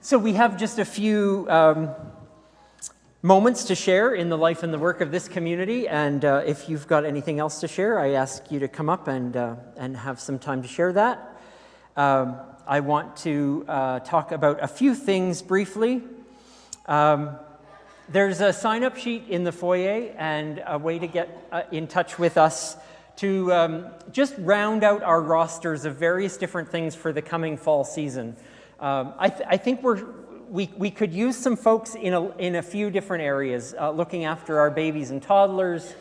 So we have just a few moments to share in the life and the work of this community, and if you've got anything else to share, I ask you to come up and have some time to share that. I want to talk about a few things briefly. There's a sign-up sheet in the foyer and a way to get in touch with us to just round out our rosters of various different things for the coming fall season. I think we could use some folks in a few different areas, looking after our babies and toddlers,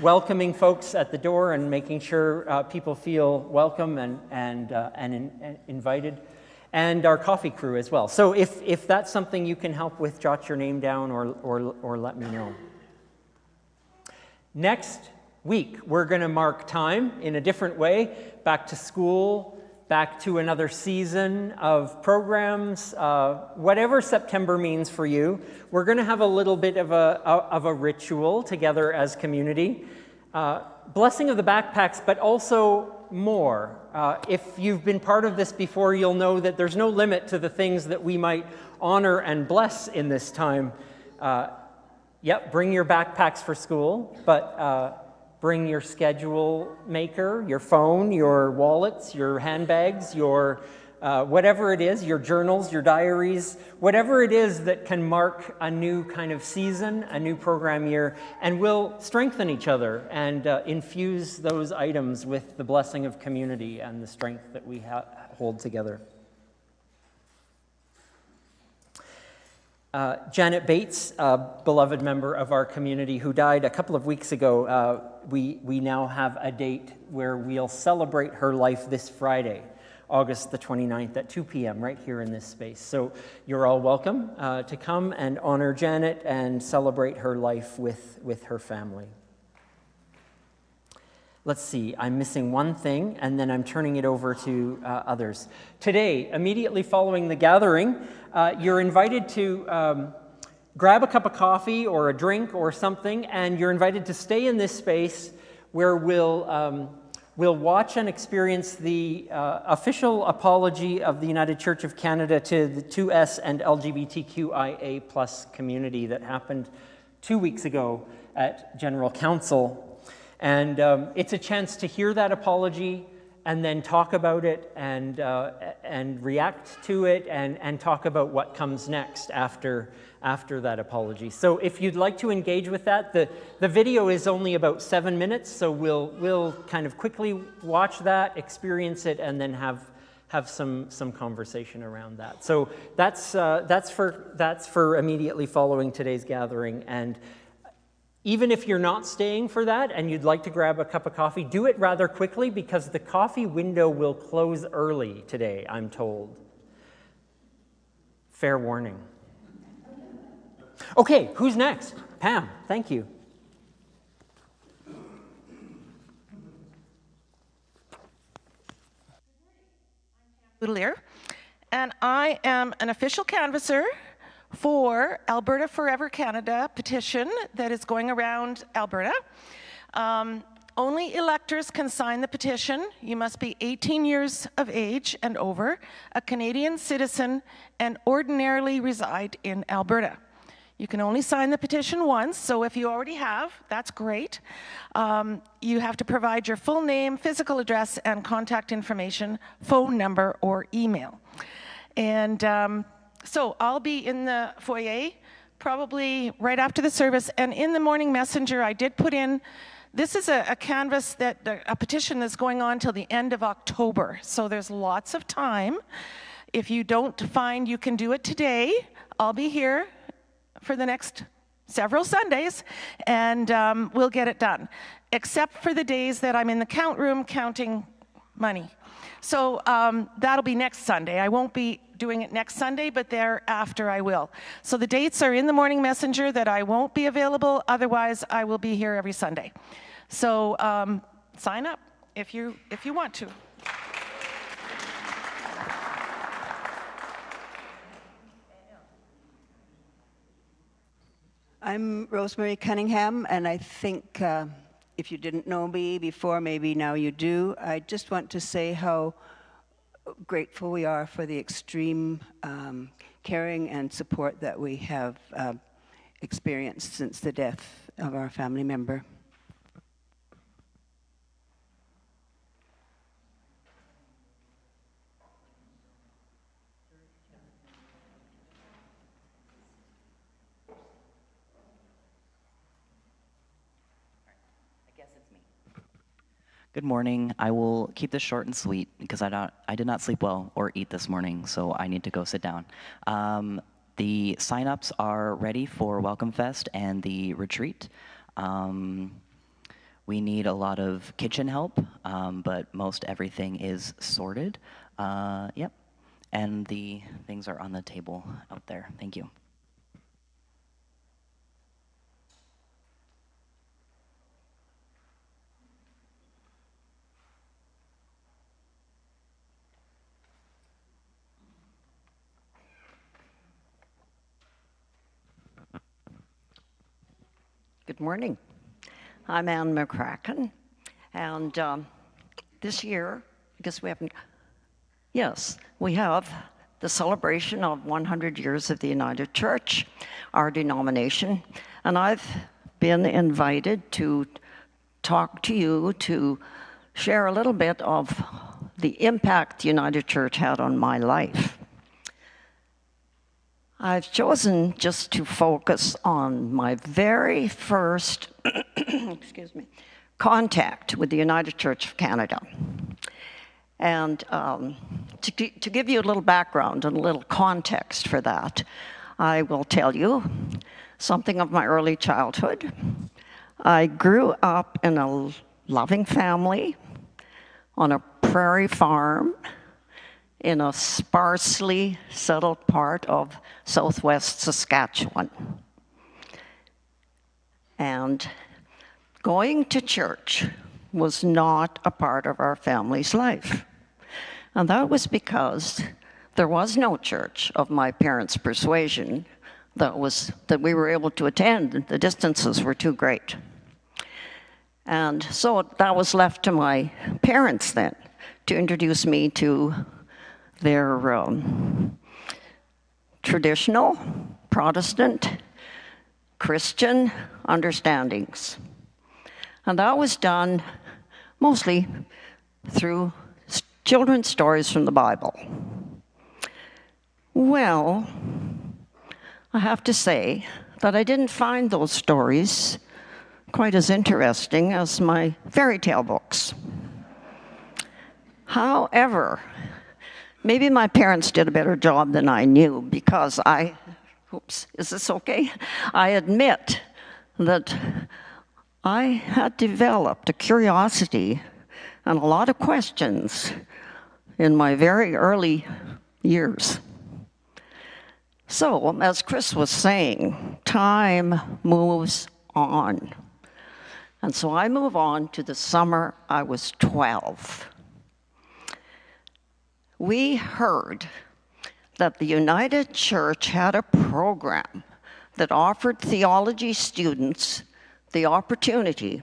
welcoming folks at the door and making sure people feel welcome and invited, and our coffee crew as well. So if that's something you can help with, jot your name down or let me know. Next week, we're going to mark time in a different way, back to school, back to another season of programs, whatever September means for you. We're going to have a little bit of a ritual together as community. Blessing of the backpacks, but also more. If you've been part of this before, you'll know that there's no limit to the things that we might honor and bless in this time. Yep, bring your backpacks for school, but bring your schedule maker, your phone, your wallets, your handbags, your whatever it is, your journals, your diaries, whatever it is that can mark a new kind of season, a new program year, and we'll strengthen each other and infuse those items with the blessing of community and the strength that we hold together. Janet Bates, a beloved member of our community who died a couple of weeks ago, we now have a date where we'll celebrate her life this Friday, August the 29th at 2 p.m. right here in this space. So you're all welcome to come and honor Janet and celebrate her life with her family. Let's see, I'm missing one thing, and then I'm turning it over to others. Today, immediately following the gathering, you're invited to grab a cup of coffee or a drink or something, and you're invited to stay in this space where we'll watch and experience the official apology of the United Church of Canada to the 2S and LGBTQIA+ community that happened 2 weeks ago at General Council. And it's a chance to hear that apology and then talk about it and react to it and talk about what comes next after that apology. So if you'd like to engage with that, the video is only about 7 minutes, so we'll kind of quickly watch that, experience it, and then have some conversation around that. So that's for immediately following today's gathering. And even if you're not staying for that and you'd like to grab a cup of coffee, do it rather quickly because the coffee window will close early today, I'm told. Fair warning. Okay, who's next? Pam, thank you. Boutelier, and I am an official canvasser for Alberta Forever Canada petition that is going around Alberta. Only electors can sign the petition. You must be 18 years of age and over, a Canadian citizen, and ordinarily reside in Alberta. You can only sign the petition once, so if you already have, that's great. You have to provide your full name, physical address, and contact information, phone number, or email. And so I'll be in the foyer probably right after the service, and in the morning messenger I did put in, this is a canvas, a petition that's going on till the end of October, so there's lots of time. If you don't find you can do it today, I'll be here for the next several Sundays, and we'll get it done, except for the days that I'm in the count room counting money. So that'll be next Sunday. I won't be doing it next Sunday, but thereafter I will. So the dates are in the morning messenger that I won't be available. Otherwise, I will be here every Sunday. So sign up if you want to. I'm Rosemary Cunningham, and I think if you didn't know me before, maybe now you do. I just want to say how grateful we are for the extreme caring and support that we have experienced since the death of our family member. Good morning. I will keep this short and sweet because I did not sleep well or eat this morning, so I need to go sit down. The signups are ready for Welcome Fest and the retreat. We need a lot of kitchen help, but most everything is sorted. Yep. And the things are on the table out there. Thank you. Good morning. I'm Anne McCracken, and this year, I guess we haven't, yes, we have the celebration of 100 years of the United Church, our denomination, and I've been invited to talk to you to share a little bit of the impact the United Church had on my life. I've chosen just to focus on my very first excuse me, contact with the United Church of Canada. And to give you a little background and a little context for that, I will tell you something of my early childhood. I grew up in a loving family on a prairie farm in a sparsely settled part of southwest Saskatchewan. And going to church was not a part of our family's life. And that was because there was no church of my parents' persuasion that we were able to attend. The distances were too great. And so that was left to my parents then to introduce me to their traditional Protestant Christian understandings. And that was done mostly through children's stories from the Bible. Well, I have to say that I didn't find those stories quite as interesting as my fairy tale books. However, maybe my parents did a better job than I knew because oops, is this okay? I admit that I had developed a curiosity and a lot of questions in my very early years. So, as Chris was saying, time moves on. And so I move on to the summer I was 12. We heard that the United Church had a program that offered theology students the opportunity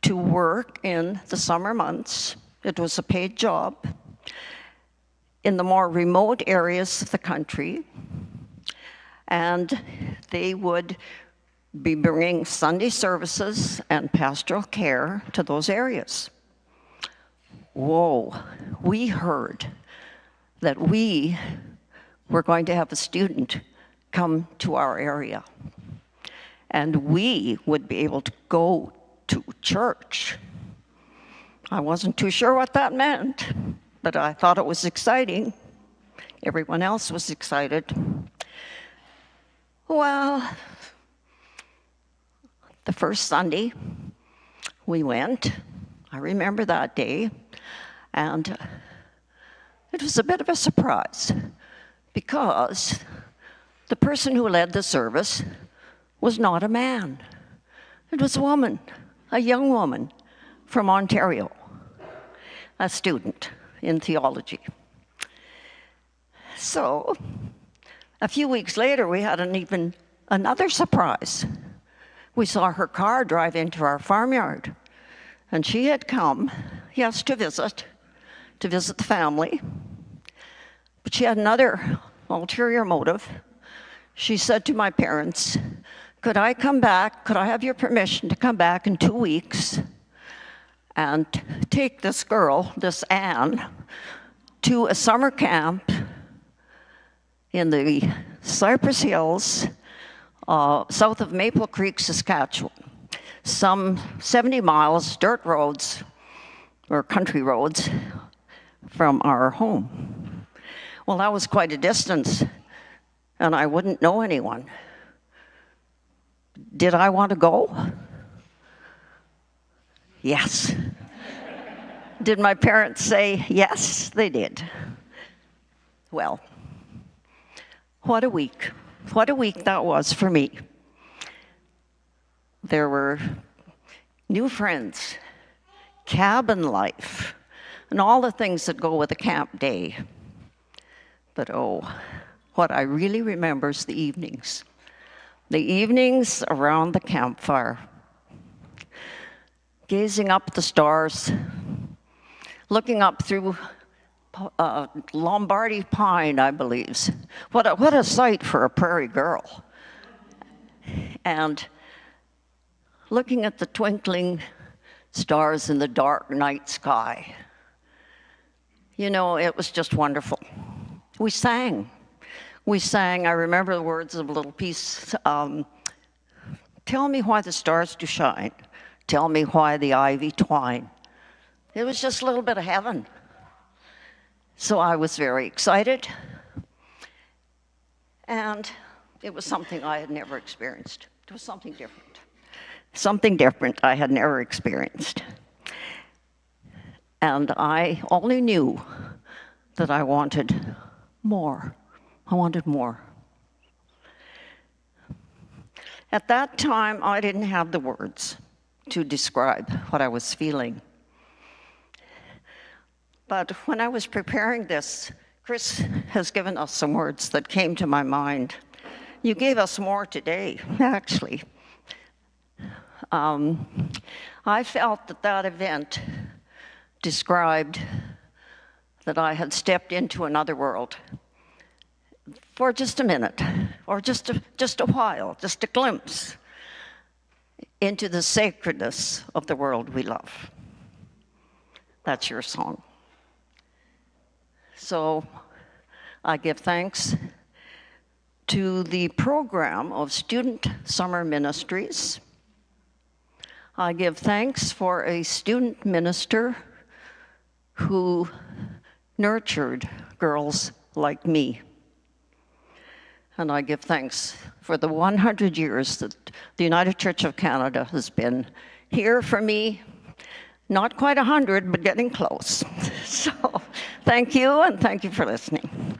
to work in the summer months. It was a paid job in the more remote areas of the country, and they would be bringing Sunday services and pastoral care to those areas. Whoa, we heard that we were going to have a student come to our area, and we would be able to go to church. I wasn't too sure what that meant, but I thought it was exciting. Everyone else was excited. Well, the first Sunday we went, I remember that day, and it was a bit of a surprise because the person who led the service was not a man. It was a woman, a young woman from Ontario, a student in theology. So, a few weeks later, we had another surprise. We saw her car drive into our farmyard, and she had come, yes, to visit the family. But she had another ulterior motive. She said to my parents, could I come back? Could I have your permission to come back in 2 weeks and take this girl, this Anne, to a summer camp in the Cypress Hills, south of Maple Creek, Saskatchewan. Some 70 miles, dirt roads, or country roads, from our home. Well, that was quite a distance, and I wouldn't know anyone. Did I want to go? Yes. Did my parents say yes? They did. Well, what a week. What a week that was for me. There were new friends, cabin life, and all the things that go with a camp day. But oh, what I really remember is the evenings. The evenings around the campfire, gazing up at the stars, looking up through Lombardy pine, I believe. What a sight for a prairie girl. And looking at the twinkling stars in the dark night sky. You know, it was just wonderful. We sang. We sang, I remember the words of a little piece, tell me why the stars do shine, tell me why the ivy twine. It was just a little bit of heaven. So I was very excited, and it was something I had never experienced. It was something different. Something different I had never experienced. And I only knew that I wanted more. I wanted more. At that time, I didn't have the words to describe what I was feeling. But when I was preparing this, Chris has given us some words that came to my mind. You gave us more today, actually. I felt that that event described that I had stepped into another world for just a minute, or just a while, just a glimpse into the sacredness of the world we love. That's your song. So I give thanks to the program of Student Summer Ministries. I give thanks for a student minister who nurtured girls like me. And I give thanks for the 100 years that the United Church of Canada has been here for me. Not quite 100, but getting close. So thank you, and thank you for listening.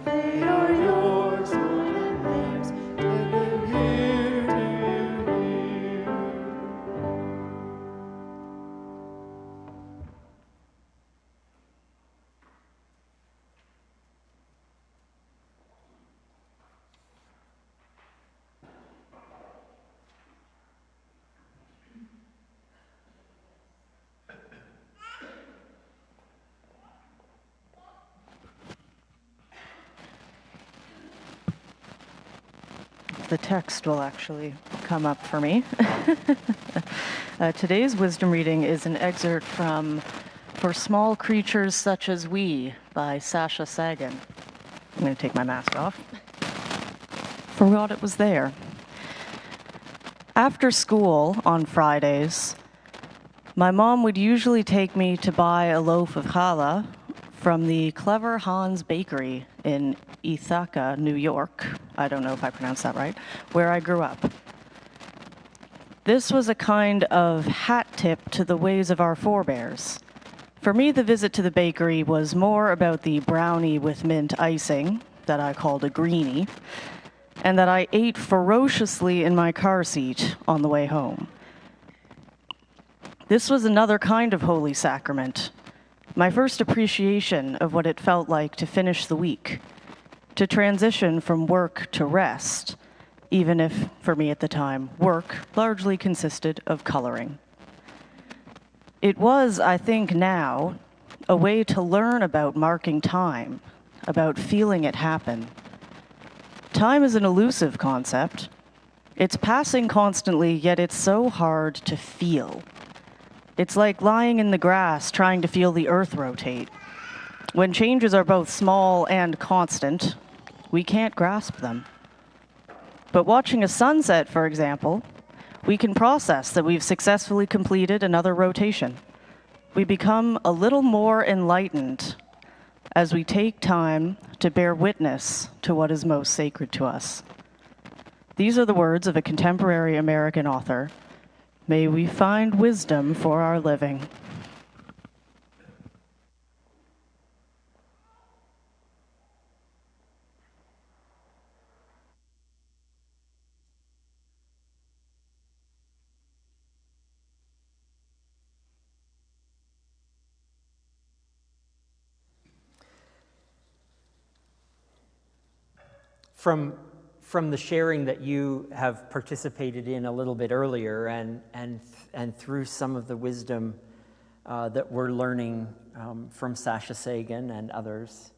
They are yours, all and theirs. if the text will actually come up for me. Today's wisdom reading is an excerpt from For Small Creatures Such as We by Sasha Sagan. I'm going to take my mask off. Forgot it was there. After school on Fridays, my mom would usually take me to buy a loaf of challah from the Clever Hans Bakery in Ithaca, New York. I don't know if I pronounced that right, where I grew up. This was a kind of hat tip to the ways of our forebears. For me, the visit to the bakery was more about the brownie with mint icing, that I called a greenie, and that I ate ferociously in my car seat on the way home. This was another kind of holy sacrament, my first appreciation of what it felt like to finish the week, to transition from work to rest, even if, for me at the time, work largely consisted of coloring. It was, I think now, a way to learn about marking time, about feeling it happen. Time is an elusive concept. It's passing constantly, yet it's so hard to feel. It's like lying in the grass trying to feel the earth rotate. When changes are both small and constant, we can't grasp them. But watching a sunset, for example, we can process that we've successfully completed another rotation. We become a little more enlightened as we take time to bear witness to what is most sacred to us. These are the words of a contemporary American author. May we find wisdom for our living. From the sharing that you have participated in a little bit earlier, and through some of the wisdom that we're learning from Sasha Sagan and others,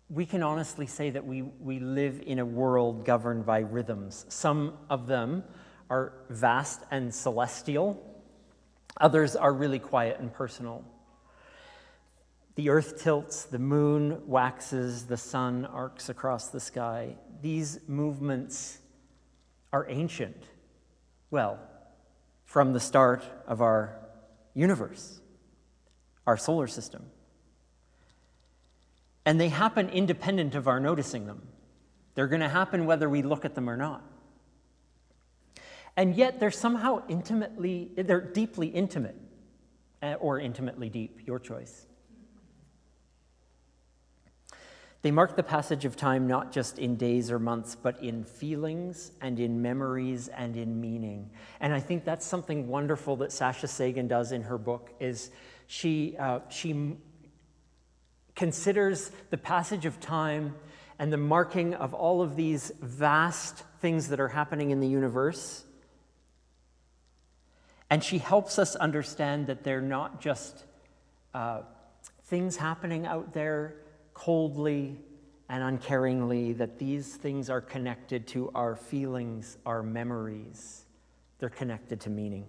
we can honestly say that we live in a world governed by rhythms. Some of them are vast and celestial. Others are really quiet and personal. The earth tilts, the moon waxes, the sun arcs across the sky. These movements are ancient. Well, from the start of our universe, our solar system. And they happen independent of our noticing them. They're going to happen whether we look at them or not. And yet they're somehow they're deeply intimate, or intimately deep, your choice. They mark the passage of time not just in days or months, but in feelings and in memories and in meaning. And I think that's something wonderful that Sasha Sagan does in her book, is she considers the passage of time and the marking of all of these vast things that are happening in the universe. And she helps us understand that they're not just things happening out there coldly and uncaringly, that these things are connected to our feelings, our memories. They're connected to meaning.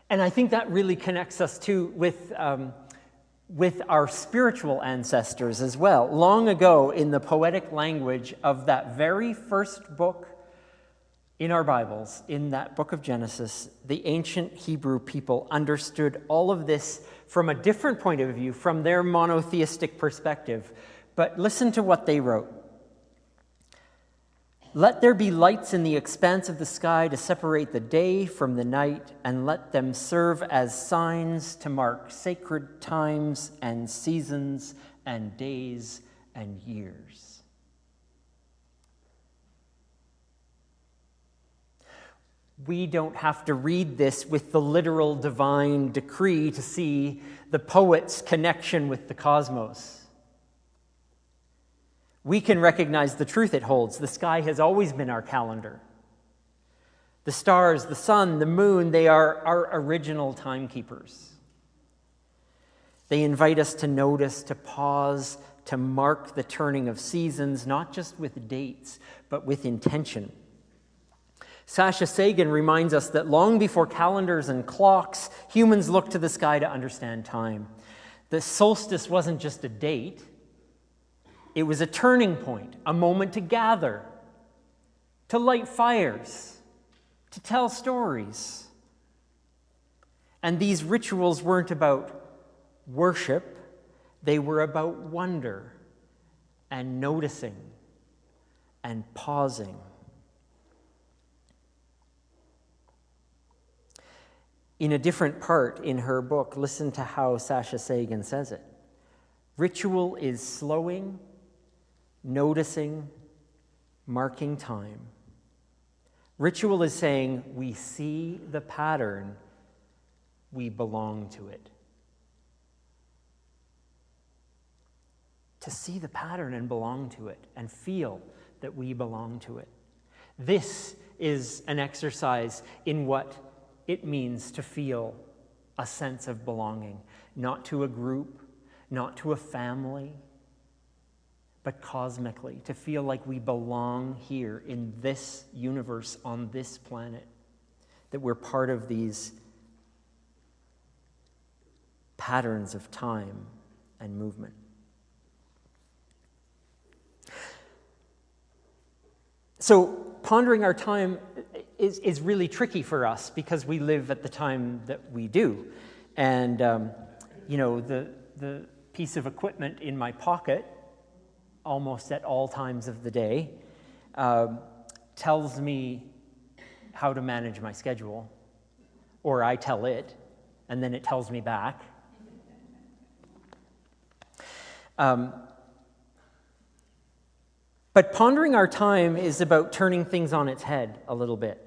And I think that really connects us too with our spiritual ancestors as well. Long ago, in the poetic language of that very first book in our Bibles, in that book of Genesis, the ancient Hebrew people understood all of this from a different point of view, from their monotheistic perspective. But listen to what they wrote. Let there be lights in the expanse of the sky to separate the day from the night, and let them serve as signs to mark sacred times and seasons and days and years. We don't have to read this with the literal divine decree to see the poet's connection with the cosmos. We can recognize the truth it holds. The sky has always been our calendar. The stars, the sun, the moon, they are our original timekeepers. They invite us to notice, to pause, to mark the turning of seasons, not just with dates, but with intention. Sasha Sagan reminds us that long before calendars and clocks, humans looked to the sky to understand time. The solstice wasn't just a date. It was a turning point, a moment to gather, to light fires, to tell stories. And these rituals weren't about worship, they were about wonder and noticing and pausing. In a different part in her book, listen to how Sasha Sagan says it. Ritual is slowing, noticing, marking time. Ritual is saying, we see the pattern, we belong to it. To see the pattern and belong to it, and feel that we belong to it. This is an exercise in what it means to feel a sense of belonging, not to a group, not to a family, but cosmically, to feel like we belong here in this universe, on this planet, that we're part of these patterns of time and movement. So, pondering our time is really tricky for us because we live at the time that we do. And, the piece of equipment in my pocket, almost at all times of the day, tells me how to manage my schedule, or I tell it, and then it tells me back. But pondering our time is about turning things on its head a little bit.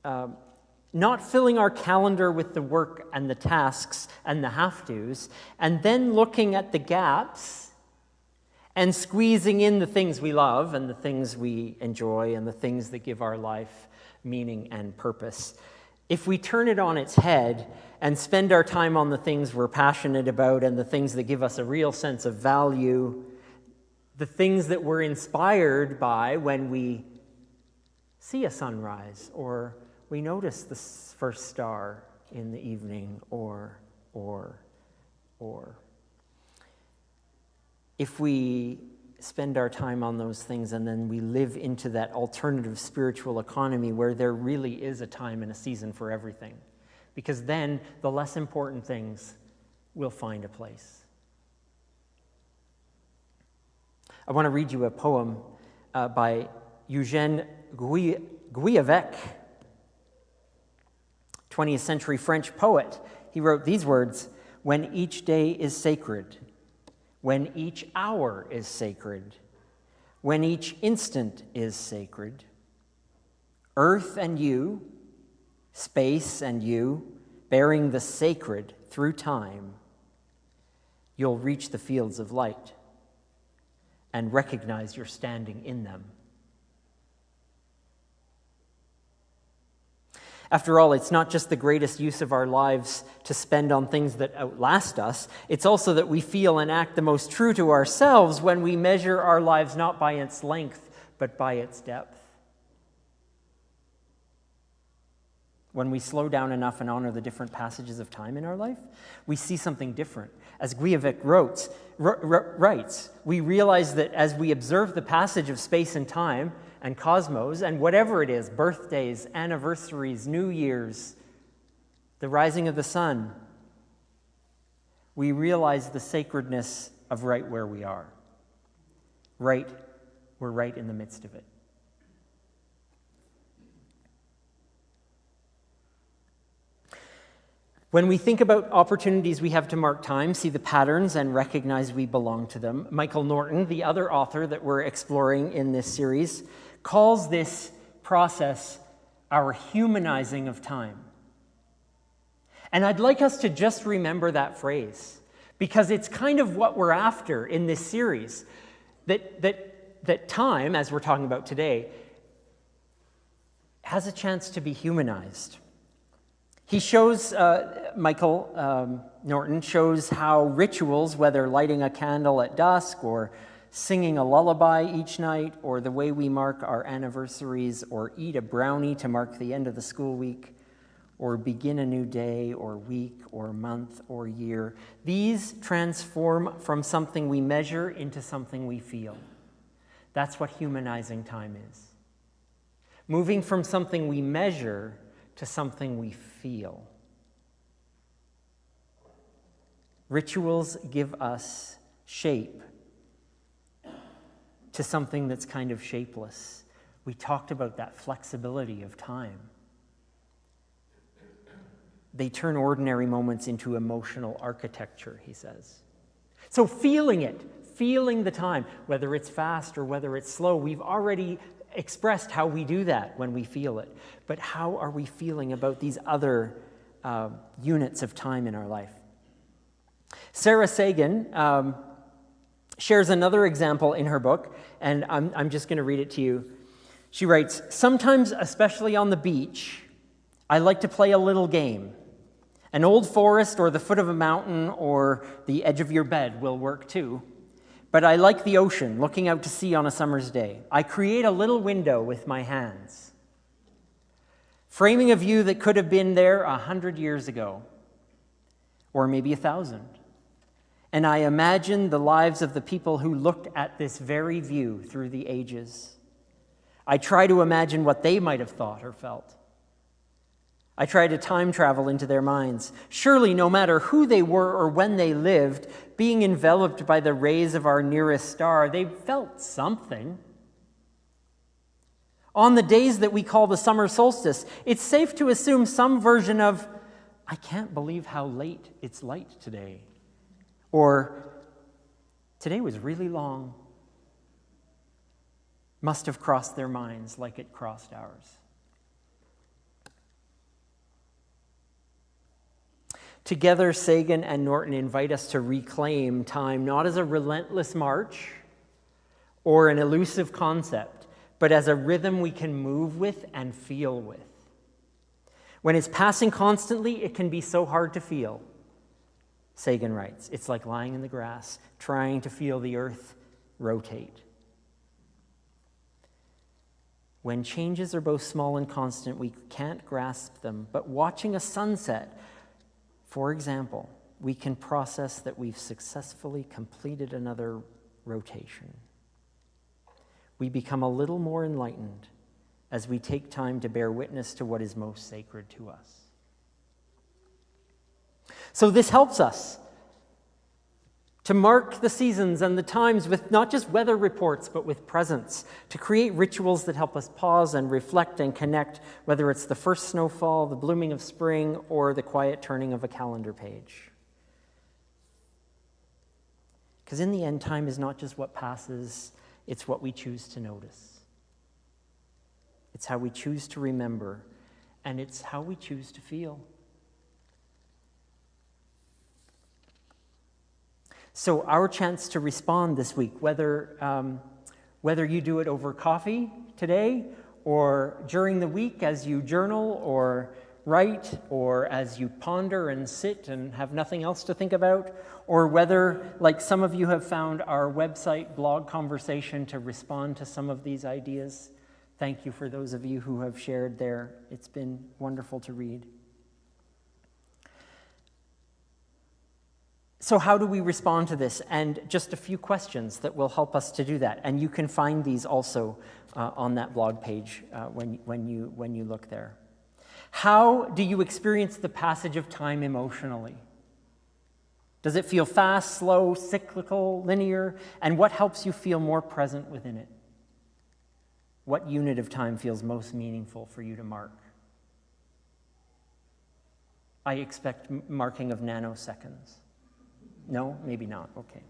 Not filling our calendar with the work and the tasks and the have-tos, and then looking at the gaps and squeezing in the things we love and the things we enjoy and the things that give our life meaning and purpose. If we turn it on its head and spend our time on the things we're passionate about and the things that give us a real sense of value, the things that we're inspired by when we see a sunrise, or we notice the first star in the evening, or. If we spend our time on those things and then we live into that alternative spiritual economy where there really is a time and a season for everything, because then the less important things will find a place. I want to read you a poem by Eugène Guyavic, 20th century French poet. He wrote these words: "When each day is sacred, when each hour is sacred, when each instant is sacred, earth and you, space and you, bearing the sacred through time, you'll reach the fields of light and recognize you're standing in them." After all, it's not just the greatest use of our lives to spend on things that outlast us. It's also that we feel and act the most true to ourselves when we measure our lives not by its length, but by its depth. When we slow down enough and honor the different passages of time in our life, we see something different. As Guyavic writes, we realize that as we observe the passage of space and time and cosmos, and whatever it is, birthdays, anniversaries, New Year's, the rising of the sun, we realize the sacredness of right where we are. We're right in the midst of it. When we think about opportunities we have to mark time, see the patterns, and recognize we belong to them, Michael Norton, the other author that we're exploring in this series, calls this process our humanizing of time. And I'd like us to just remember that phrase, because it's kind of what we're after in this series, that time, as we're talking about today, has a chance to be humanized. He shows, Michael Norton shows how rituals, whether lighting a candle at dusk or singing a lullaby each night, or the way we mark our anniversaries, or eat a brownie to mark the end of the school week, or begin a new day, or week, or month, or year, these transform from something we measure into something we feel. That's what humanizing time is. Moving from something we measure to something we feel. Rituals give us shape to something that's kind of shapeless. We talked about that flexibility of time. They turn ordinary moments into emotional architecture, he says. So feeling it, feeling the time, whether it's fast or whether it's slow, we've already expressed how we do that when we feel it. But how are we feeling about these other units of time in our life? Sarah Sagan shares another example in her book, and I'm just going to read it to you. She writes, "Sometimes, especially on the beach, I like to play a little game. An old forest or the foot of a mountain or the edge of your bed will work too. But I like the ocean, looking out to sea on a summer's day. I create a little window with my hands, framing a view that could have been there 100 years ago, or maybe 1,000. And I imagine the lives of the people who looked at this very view through the ages. I try to imagine what they might have thought or felt. I try to time travel into their minds. Surely, no matter who they were or when they lived, being enveloped by the rays of our nearest star, they felt something. On the days that we call the summer solstice, it's safe to assume some version of, I can't believe how late it's light today. Or, today was really long. Must have crossed their minds like it crossed ours. Together, Sagan and Norton invite us to reclaim time not as a relentless march or an elusive concept, but as a rhythm we can move with and feel with. When it's passing constantly, it can be so hard to feel. Sagan writes, it's like lying in the grass, trying to feel the earth rotate. When changes are both small and constant, we can't grasp them, but watching a sunset, for example, we can process that we've successfully completed another rotation. We become a little more enlightened as we take time to bear witness to what is most sacred to us. So this helps us to mark the seasons and the times with not just weather reports, but with presence, to create rituals that help us pause and reflect and connect, whether it's the first snowfall, the blooming of spring, or the quiet turning of a calendar page. Because in the end, time is not just what passes, it's what we choose to notice. It's how we choose to remember, and it's how we choose to feel. So our chance to respond this week, whether you do it over coffee today or during the week as you journal or write or as you ponder and sit and have nothing else to think about, or whether, like some of you have found our website blog conversation to respond to some of these ideas. Thank you for those of you who have shared there. It's been wonderful to read. So how do we respond to this? And just a few questions that will help us to do that. And you can find these also on that blog page when you look there. How do you experience the passage of time emotionally? Does it feel fast, slow, cyclical, linear? And what helps you feel more present within it? What unit of time feels most meaningful for you to mark? I expect marking of nanoseconds. No? Maybe not. Okay.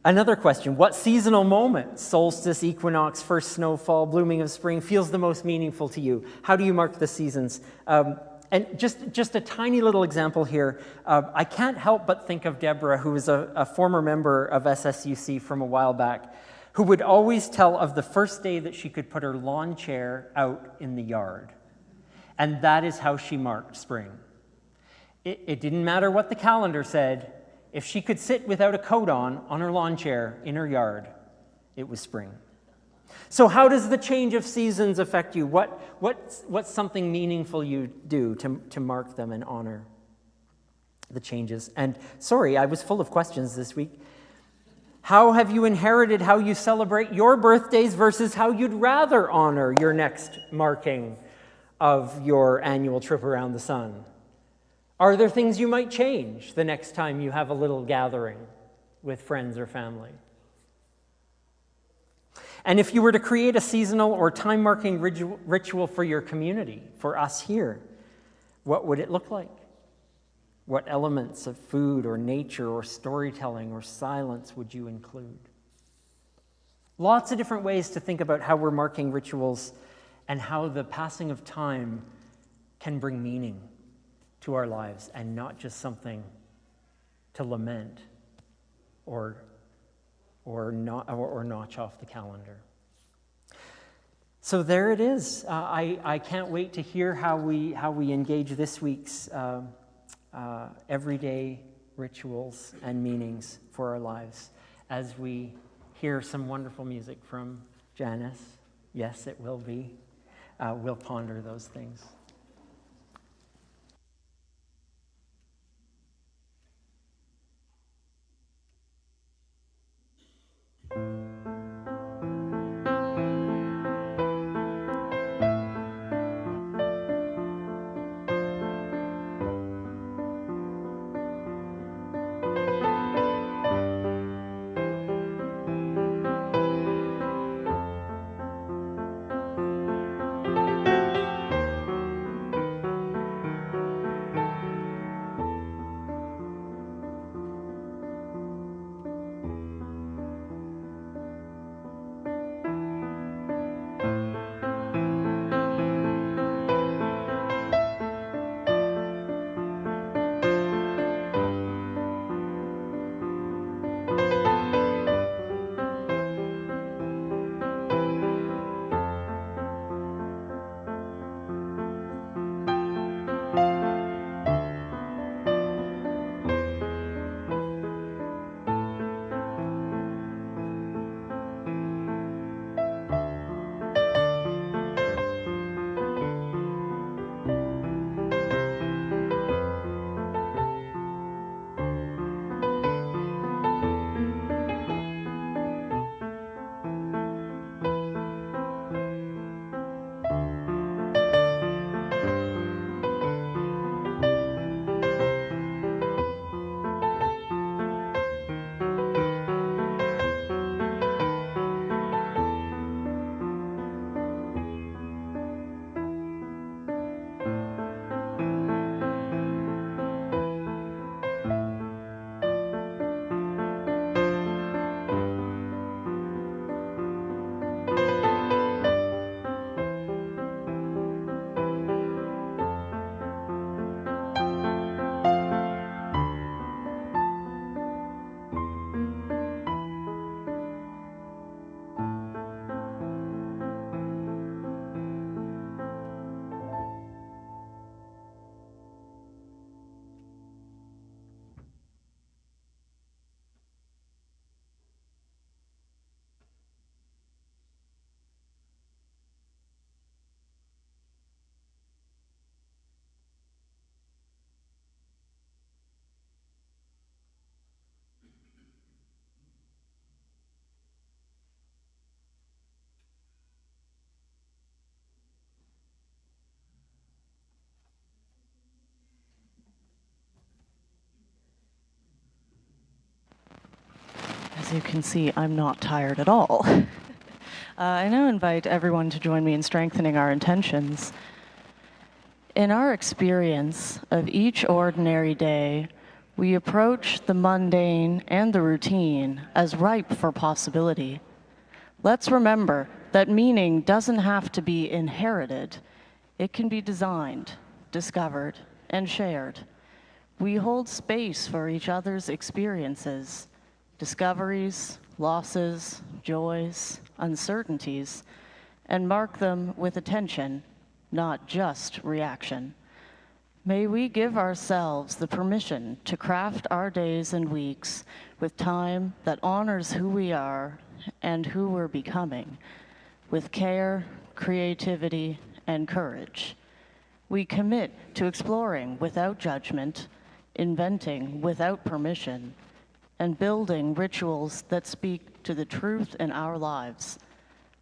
Another question. What seasonal moment, solstice, equinox, first snowfall, blooming of spring, feels the most meaningful to you? How do you mark the seasons? And just a tiny little example here. I can't help but think of Deborah, who was a former member of SSUC from a while back, who would always tell of the first day that she could put her lawn chair out in the yard. And that is how she marked spring. It didn't matter what the calendar said. If she could sit without a coat on her lawn chair in her yard, it was spring. So how does the change of seasons affect you? What's something meaningful you do to mark them and honor the changes? And sorry, I was full of questions this week. How have you inherited how you celebrate your birthdays versus how you'd rather honor your next marking of your annual trip around the sun? Are there things you might change the next time you have a little gathering with friends or family? And if you were to create a seasonal or time-marking ritual for your community, for us here, what would it look like? What elements of food or nature or storytelling or silence would you include? Lots of different ways to think about how we're marking rituals and how the passing of time can bring meaning to our lives and not just something to lament or notch off the calendar. So there it is. I can't wait to hear how we engage this week's everyday rituals and meanings for our lives as we hear some wonderful music from Janice. Yes, it will be. We'll ponder those things. As you can see, I'm not tired at all. I now invite everyone to join me in strengthening our intentions. In our experience of each ordinary day, we approach the mundane and the routine as ripe for possibility. Let's remember that meaning doesn't have to be inherited. It can be designed, discovered, and shared. We hold space for each other's experiences, discoveries, losses, joys, uncertainties, and mark them with attention not just reaction. May we give ourselves the permission to craft our days and weeks with time that honors who we are and who we're becoming, with care, creativity, and courage. We commit to exploring without judgment, inventing without permission, and building rituals that speak to the truth in our lives.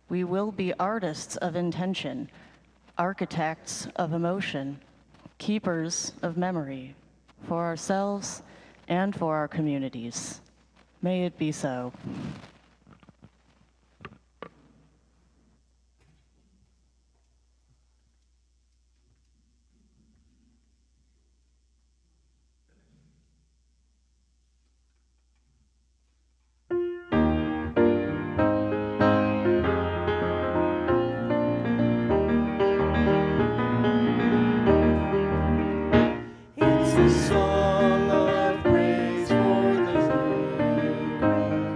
We will be artists of intention, architects of emotion, keepers of memory, for ourselves and for our communities. May it be so. It's a song of praise for the sacred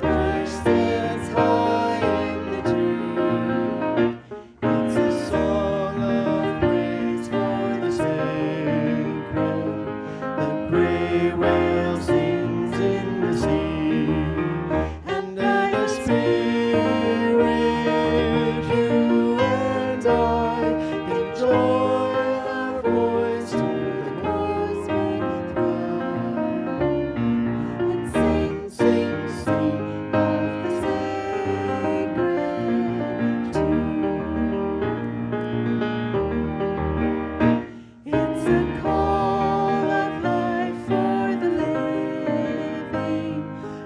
flesh that's high in the tree. It's a song of praise for the sacred. The gray whale sings in the sea, and by the Spirit you and I can join our voice to the cosmic choir and sing, sing, sing of the sacred tune. It's a call of life for the living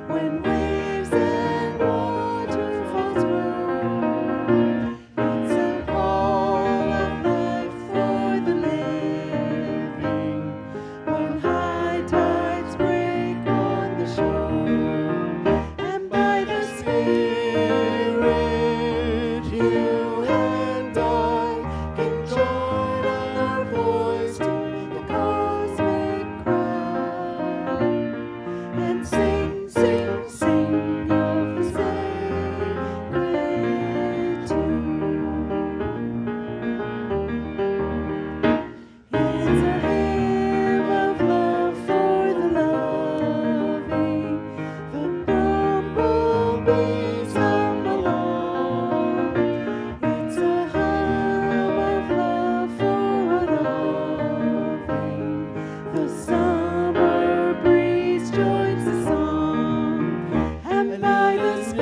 when waves and waterfalls roll. It's a call of life for the living when high tides break on the shore. And by the Spirit, you and I can join our voice to the cosmic choir and sing, sing, sing of the sacred tune. It's a hymn of love for the loving. The bumblebees hum along. It's a hymn of love for our loving. The summer breeze joins the song, and by the Spirit,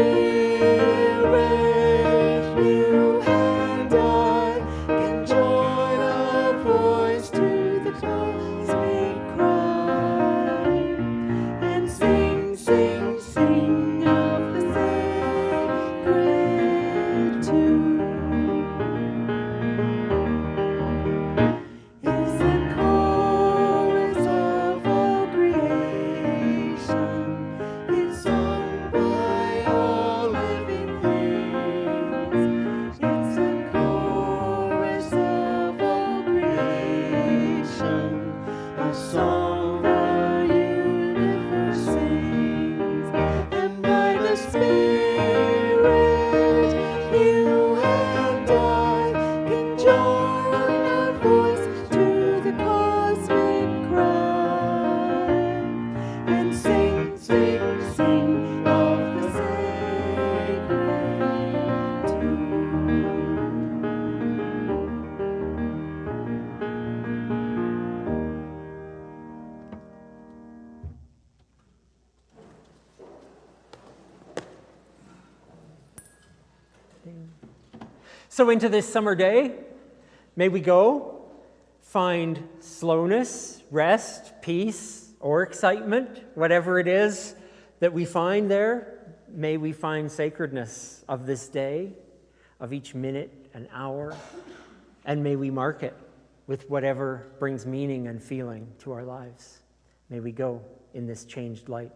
you and I can join our voice to the cosmic cry and sing, sing, sing of the sacred tune. It's a chorus of all creation. It's sung by all living things. It's a chorus of all creation, a song the universe sings. And by the Spirit, you and I can join our voice to the cosmic cry and sing, sing, sing of the sacred tune. So into this summer day, may we go find slowness, rest, peace, or excitement, whatever it is that we find there. May we find sacredness of this day, of each minute and hour, and may we mark it with whatever brings meaning and feeling to our lives. May we go in this changed light.